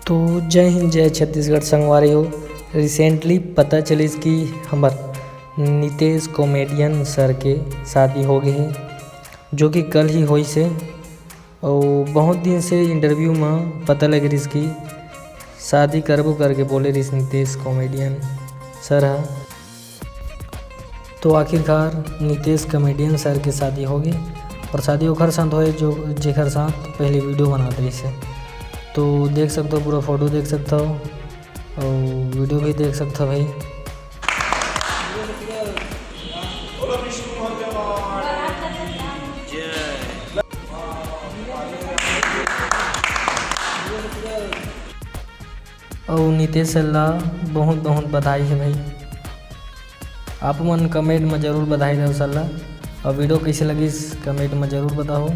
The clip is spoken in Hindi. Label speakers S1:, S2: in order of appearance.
S1: तो जय हिंद जय छत्तीसगढ़ संगवारी हो। रिसेंटली पता चलिस कि हमार नितेश कॉमेडियन सर के शादी हो गए है, जो कि कल ही हुई से। और बहुत दिन से इंटरव्यू में पता लग रही कि शादी करबो करके बोले रही नितेश कॉमेडियन सर है। तो आखिरकार नितेश कॉमेडियन सर के शादी हो गई और शादी ओखर साथ होए जो जेखर साथ पहले वीडियो बनाते रही से। तो देख सकते हो, पूरा फोटो देख सकते हो और वीडियो भी देख सकते हो भाई। और नितेश सर ला बहुत बहुत बधाई है भाई। आप मन कमेंट में ज़रूर बधाई दो सर ला। और वीडियो कैसे लगी कमेंट में ज़रूर बताओ।